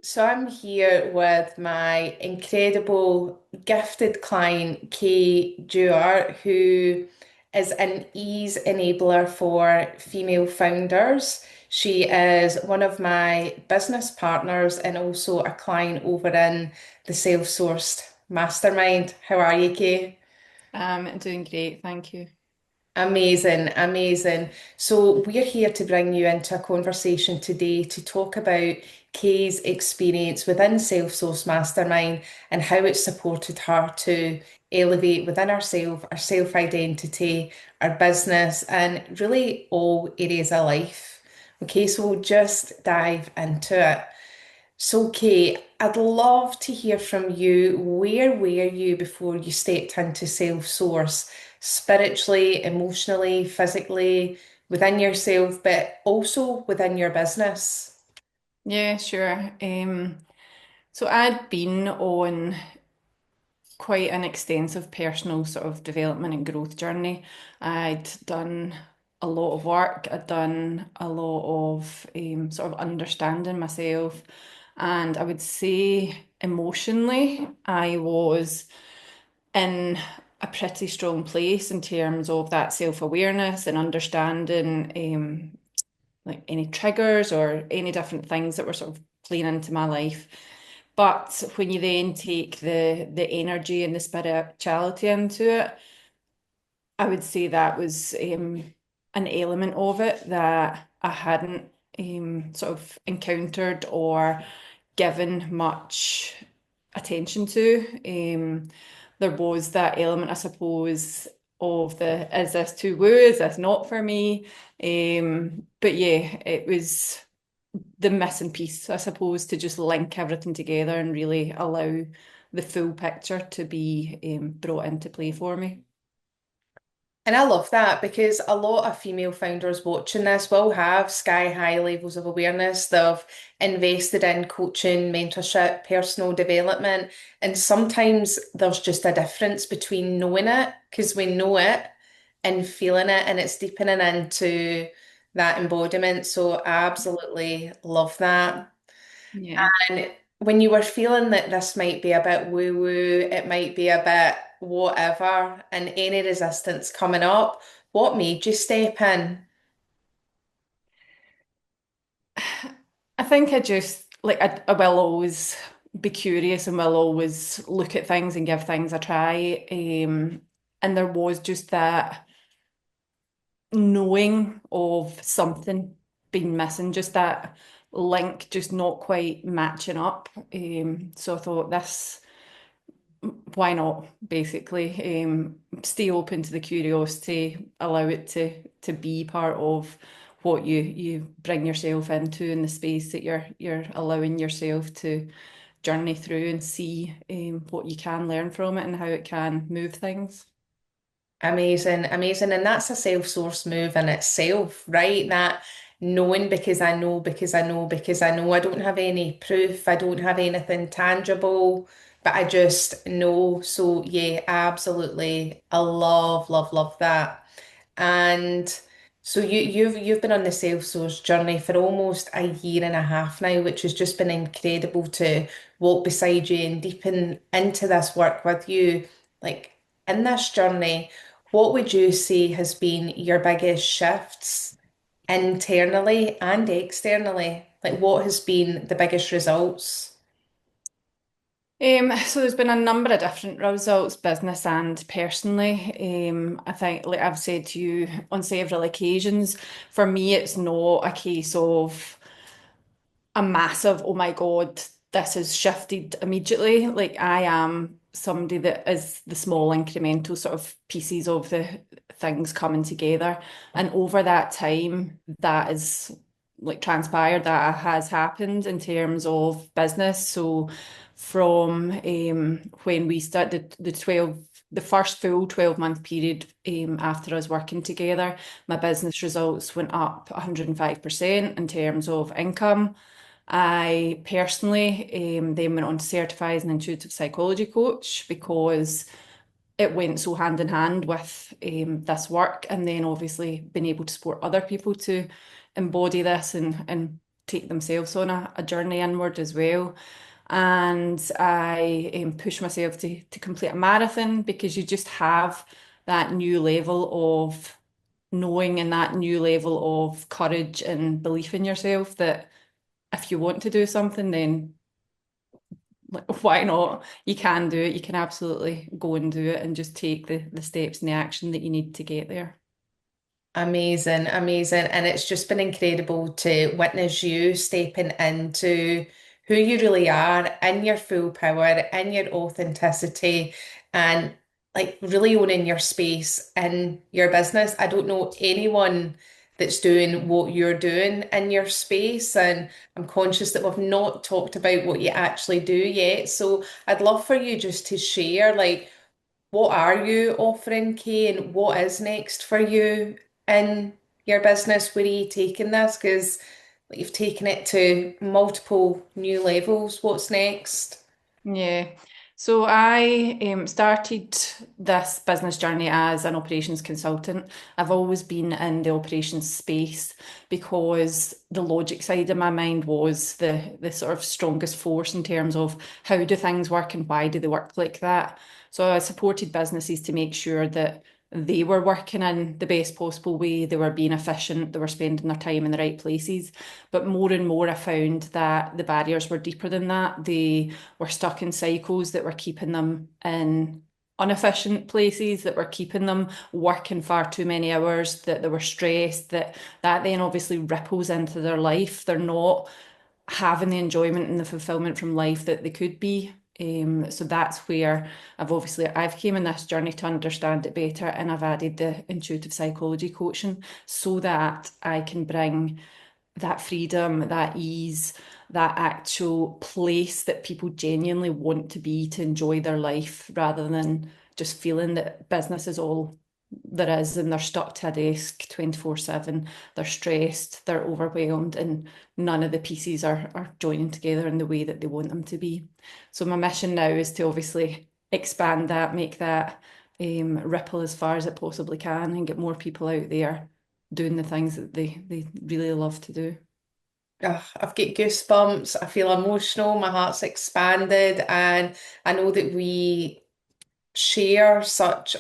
So I'm here with my incredible, gifted client, Kay Dewar, who is an ease enabler for female founders. She is one of my business partners and also a client over in the Self Sourced Mastermind. How are you, Kay? Doing great, thank you. Amazing, amazing. So, we're here to bring you into a conversation today to talk about Kay's experience within Self Source Mastermind and how it supported her to elevate within herself, our self identity, our business, and really all areas of life. Okay, so we'll just dive into it. So, Kay, I'd love to hear from you. Where were you before you stepped into self-source, spiritually, emotionally, physically, within yourself, but also within your business? Yeah, sure. So I'd been on quite an extensive personal sort of development and growth journey. I'd done a lot of work. I'd done a lot of sort of understanding myself, and I would say emotionally, I was in a pretty strong place in terms of that self-awareness and understanding like any triggers or any different things that were sort of playing into my life. But when you then take the energy and the spirituality into it, I would say that was an element of it that I hadn't sort of encountered or given much attention to. There was that element, I suppose, of the is this too woo? Is this not for me? But yeah, it was the missing piece, I suppose, to just link everything together and really allow the full picture to be brought into play for me. And I love that because a lot of female founders watching this will have sky high levels of awareness. They've invested in coaching, mentorship, personal development. And sometimes there's just a difference between knowing it, because we know it, and feeling it, and it's deepening into that embodiment. So I absolutely love that. Yeah. And when you were feeling that this might be a bit woo-woo, it might be a bit whatever, and any resistance coming up, what made you step in? I think I just like I will always be curious and will always look at things and give things a try. And there was just that knowing of something being missing, just that link just not quite matching up. So I thought this, why not, basically? Stay open to the curiosity, allow it to be part of what you bring yourself into in the space that you're allowing yourself to journey through and see what you can learn from it and how it can move things. Amazing, amazing. And that's a self-source move in itself, right? That knowing because I know, because I know, because I know I don't have any proof, I don't have anything tangible, but I just know. So yeah, absolutely. I love, love, love that. And so you've been on the self-source journey for almost a year and a half now, which has just been incredible to walk beside you and deepen into this work with you. Like in this journey, what would you say has been your biggest shifts internally and externally? Like what has been the biggest results? So there's been a number of different results, business and personally. I think, like I've said to you on several occasions, for me, it's not a case of a massive, oh my God, this has shifted immediately. Like I am somebody that is the small incremental sort of pieces of the things coming together. And over that time, that is like transpired, that has happened in terms of business. So from when we started the first full 12-month period after us working together, my business results went up 105% in terms of income. I personally then went on to certify as an intuitive psychology coach because it went so hand in hand with this work, and then obviously being able to support other people to embody this and take themselves on a journey inward as well. And I push myself to complete a marathon because you just have that new level of knowing and that new level of courage and belief in yourself that if you want to do something, then like, why not? You can do it. You can absolutely go and do it and just take the steps and the action that you need to get there. Amazing, amazing. And it's just been incredible to witness you stepping into who you really are in your full power, in your authenticity, and like really owning your space in your business. I don't know anyone that's doing what you're doing in your space. And I'm conscious that we've not talked about what you actually do yet. So I'd love for you just to share, like, what are you offering, Kay, and what is next for you in your business? Where are you taking this? Because you've taken it to multiple new levels. What's next? Yeah. So I started this business journey as an operations consultant. I've always been in the operations space because the logic side of my mind was the sort of strongest force in terms of how do things work and why do they work like that. So I supported businesses to make sure that they were working in the best possible way, they were being efficient, they were spending their time in the right places. But more and more, I found that the barriers were deeper than that. They were stuck in cycles that were keeping them in inefficient places, that were keeping them working far too many hours, that they were stressed, that then obviously ripples into their life. They're not having the enjoyment and the fulfillment from life that they could be. So that's where I've came in this journey to understand it better, and I've added the intuitive psychology coaching so that I can bring that freedom, that ease, that actual place that people genuinely want to be to enjoy their life rather than just feeling that business is all there is and they're stuck to a desk 24/7. They're stressed, they're overwhelmed, and none of the pieces are joining together in the way that they want them to be. So, my mission now is to obviously expand that, make that ripple as far as it possibly can, and get more people out there doing the things that they really love to do. Ugh, I've got goosebumps. I feel emotional. My heart's expanded, and I know that we share such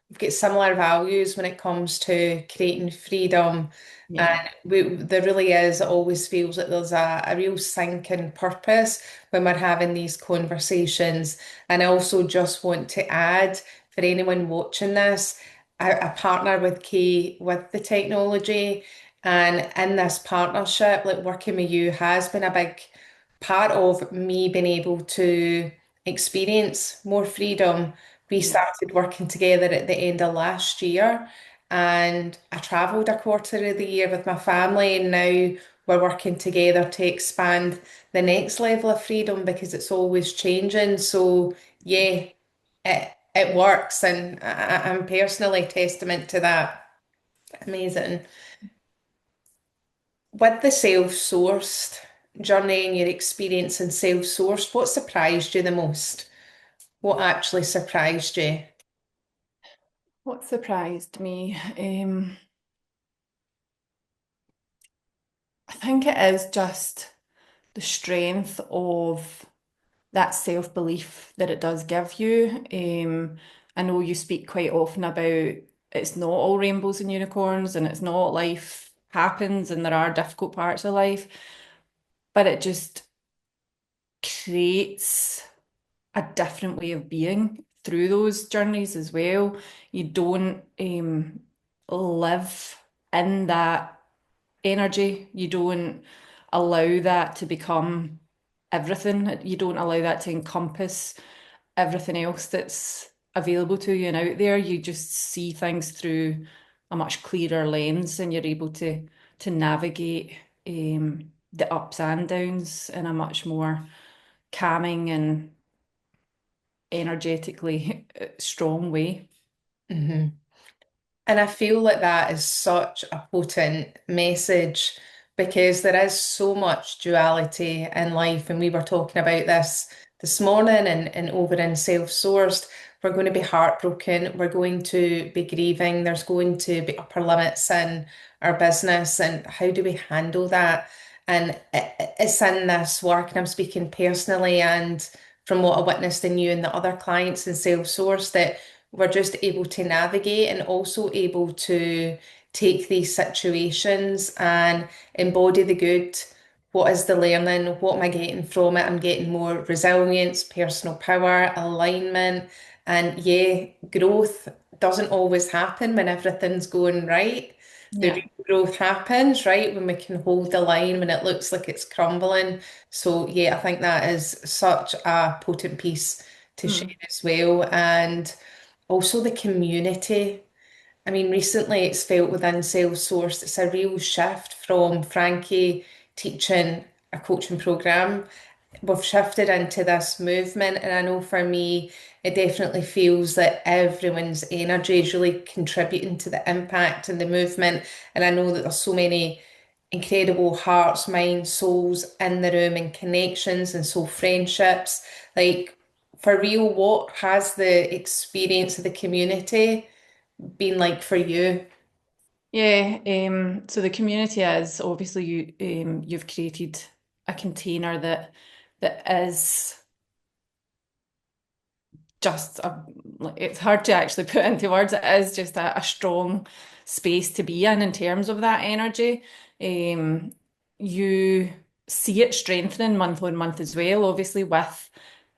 we've got similar values when it comes to creating freedom. Yeah. And there really is, it always feels like there's a real sync and purpose when we're having these conversations. And I also just want to add for anyone watching this, I partner with Kay with the technology. And in this partnership, like working with you has been a big part of me being able to experience more freedom. We Yeah. started working together at the end of last year, and I travelled a quarter of the year with my family, and now we're working together to expand the next level of freedom because it's always changing. So yeah, it works, and I'm personally testament to that. Amazing. With the self-sourced journey and your experience in self-sourced, what surprised you the most? What actually surprised you? What surprised me? I think it is just the strength of that self-belief that it does give you. I know you speak quite often about it's not all rainbows and unicorns and it's not life happens and there are difficult parts of life, but it just creates a different way of being through those journeys as well. You don't live in that energy. You don't allow that to become everything. You don't allow that to encompass everything else that's available to you and out there. You just see things through a much clearer lens and you're able to navigate the ups and downs in a much more calming and energetically strong way. Hmm. And I feel like that is such a potent message because there is so much duality in life. And we were talking about this morning and over in Self-Sourced. We're going to be heartbroken. We're going to be grieving. There's going to be upper limits in our business. And how do we handle that? And it's in this work, and I'm speaking personally and from what I witnessed in you and the other clients in Self-Source, that we're just able to navigate and also able to take these situations and embody the good. What is the learning? What am I getting from it? I'm getting more resilience, personal power, alignment, and yeah, growth doesn't always happen when everything's going right. The Yeah. real growth happens, right, when we can hold the line when it looks like it's crumbling. So yeah, I think that is such a potent piece to share Mm. as well. And also the community. I mean, recently it's felt within Self-Sourced, it's a real shift from Frankie teaching a coaching program. We've shifted into this movement, and I know for me, it definitely feels that everyone's energy is really contributing to the impact and the movement. And I know that there's so many incredible hearts, minds, souls in the room and connections and soul friendships. Like, for real, what has the experience of the community been like for you? Yeah, so the community is obviously you've created a container that is just it's hard to actually put into words. It is just a strong space to be in terms of that energy. Um, you see it strengthening month on month as well, obviously with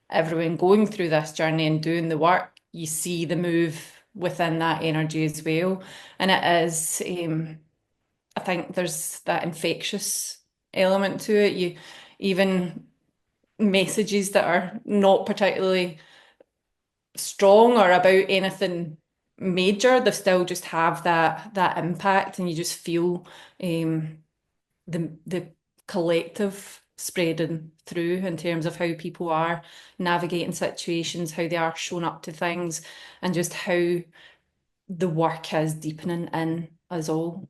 everyone going through this journey and doing the work, you see the move within that energy as well. And it is, I think there's that infectious element to it. You even messages that are not particularly strong or about anything major, they still just have that impact, and you just feel the collective spreading through in terms of how people are navigating situations, how they are showing up to things, and just how the work is deepening in us all.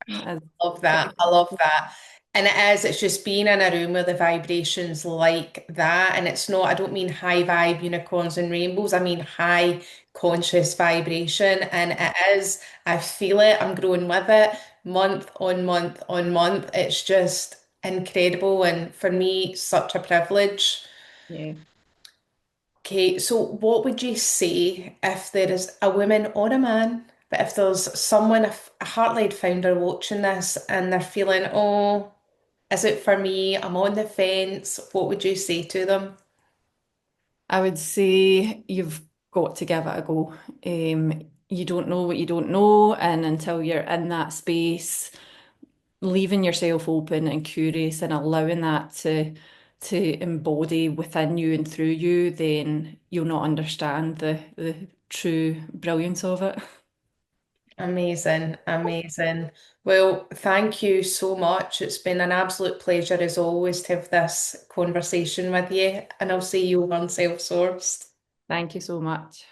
It's Love pretty that. I love powerful. that. And it is, it's just being in a room where the vibrations like that. And it's not, I don't mean high vibe unicorns and rainbows. I mean high conscious vibration. And it is, I feel it. I'm growing with it month on month on month. It's just incredible. And for me, such a privilege. Yeah. Okay, so what would you say if there is a woman or a man, but if there's someone, a heart-led founder watching this and they're feeling, oh, is it for me? I'm on the fence. What would you say to them? I would say you've got to give it a go. You don't know what you don't know, and until you're in that space, leaving yourself open and curious and allowing that to embody within you and through you, then you'll not understand the true brilliance of it. Amazing, amazing. Well, thank you so much. It's been an absolute pleasure as always to have this conversation with you, and I'll see you on Self-Sourced. Thank you so much.